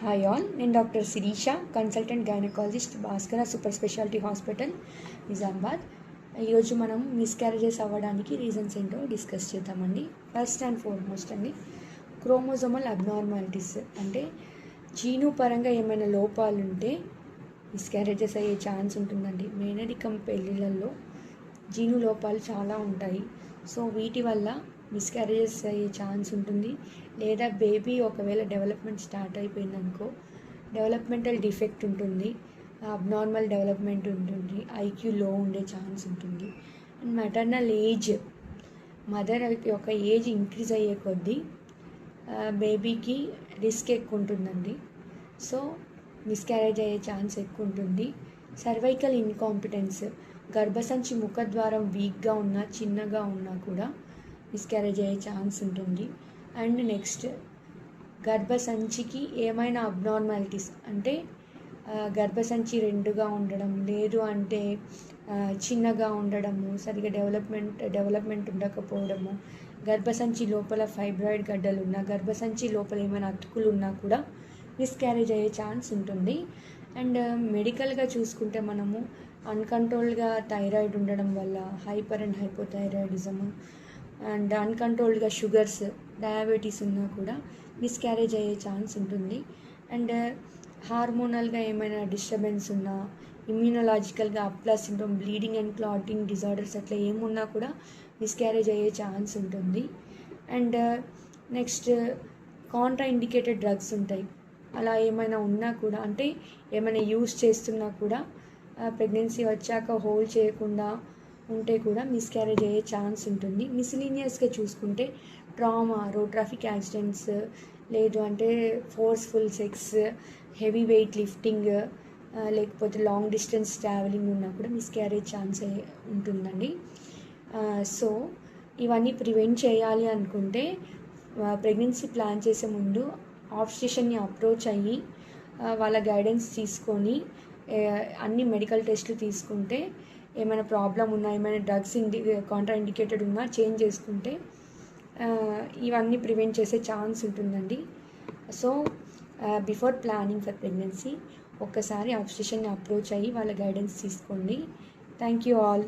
Hi all, నేను doctor Shirisha, consultant gynaecologist, Bhaskara super speciality hospital, Nizamabad. ఈరోజు మనం మిస్క్యారేజెస్ అవ్వడానికి రీజన్స్ ఏంటో డిస్కస్ చేద్దామండి. ఫస్ట్ అండ్ ఫార్మోస్ట్ అండి, క్రోమోజోమల్ అబ్నార్మాలిటీస్ అంటే జీను పరంగా ఏమైనా లోపాలు ఉంటే మిస్క్యారేజెస్ అయ్యే ఛాన్స్ ఉంటుందండి. మేనరికం పెళ్ళిళ్ళల్లో జీను లోపాలు చాలా ఉంటాయి. సో వీటి వల్ల మిస్క్యారేజెస్ అయ్యే ఛాన్స్ ఉంటుంది. లేదా బేబీ ఒకవేళ డెవలప్మెంట్ స్టార్ట్ అయిపోయిందనుకో, డెవలప్మెంటల్ డిఫెక్ట్ ఉంటుంది, అబ్నార్మల్ డెవలప్మెంట్ ఉంటుంది, ఐక్యూ లో ఉండే ఛాన్స్ ఉంటుంది. అండ్ మెటర్నల్ ఏజ్, మదర్ యొక్క ఏజ్ ఇంక్రీజ్ అయ్యే కొద్దీ బేబీకి రిస్క్ ఎక్కువ ఉంటుందండి. సో మిస్క్యారేజ్ అయ్యే ఛాన్స్ ఎక్కువ ఉంటుంది. సర్వైకల్ ఇన్కాంపిటెన్స్, గర్భసంచి ముఖద్వారం వీక్గా ఉన్నా చిన్నగా ఉన్నా కూడా మిస్క్యారేజ్ అయ్యే ఛాన్స్ ఉంటుంది. అండ్ నెక్స్ట్, గర్భసంచికి ఏమైనా అబ్నార్మాలిటీస్ అంటే గర్భసంచి రెండుగా ఉండడం, లేదు అంటే చిన్నగా ఉండడము, సరిగా డెవలప్మెంట్ ఉండకపోవడము, గర్భసంచి లోపల ఫైబ్రాయిడ్ గడ్డలు ఉన్నా, గర్భసంచి లోపల ఏమైనా అతుకులు ఉన్నా కూడా మిస్క్యారేజ్ అయ్యే ఛాన్స్ ఉంటుంది. అండ్ మెడికల్గా చూసుకుంటే మనము అన్కంట్రోల్డ్గా థైరాయిడ్ ఉండడం వల్ల హైపర్ అండ్ హైపోథైరాయిడిజము అండ్ అన్కంట్రోల్డ్గా షుగర్స్, డయాబెటీస్ ఉన్నా కూడా మిస్క్యారేజ్ అయ్యే ఛాన్స్ ఉంటుంది. అండ్ హార్మోనల్గా ఏమైనా డిస్టర్బెన్స్ ఉన్నా, ఇమ్యూనలాజికల్గా APLA syndrome, bleeding and clotting disorders అట్లా ఏమున్నా కూడా మిస్క్యారేజ్ అయ్యే ఛాన్స్ ఉంటుంది. And next, contraindicated drugs ఉంటాయి. అలా ఏమైనా ఉన్నా కూడా, అంటే ఏమైనా యూస్ చేస్తున్నా కూడా ప్రెగ్నెన్సీ వచ్చాక హోల్డ్ చేయకుండా ఉంటే కూడా మిస్క్యారేజ్ అయ్యే ఛాన్స్ ఉంటుంది. మిస్లీనియస్గా చూసుకుంటే ట్రామా, రోడ్ ట్రాఫిక్ యాక్సిడెంట్స్, లేదు అంటే forceful sex, heavy weight lifting, లేకపోతే లాంగ్ డిస్టెన్స్ ట్రావెలింగ్ ఉన్నా కూడా మిస్క్యారేజ్ ఛాన్స్ ఉంటుందండి. సో ఇవన్నీ ప్రివెంట్ చేయాలి అనుకుంటే ప్రెగ్నెన్సీ ప్లాన్ చేసే ముందు ఆబ్స్టిషియన్ని అప్రోచ్ అయ్యి వాళ్ళ గైడెన్స్ తీసుకొని అన్ని మెడికల్ టెస్టులు తీసుకుంటే, ఏమైనా ప్రాబ్లం ఉన్నా, ఏమైనా డ్రగ్స్ కాంట్రా ఇండికేటెడ్ ఉన్నా చేంజ్ చేసుకుంటే ఇవన్నీ ప్రివెంట్ చేసే ఛాన్స్ ఉంటుందండి. So before planning for pregnancy ఒక్కసారి ఆబ్స్టిషియన్ని అప్రోచ్ అయ్యి వాళ్ళ గైడెన్స్ తీసుకోండి. Thank you all.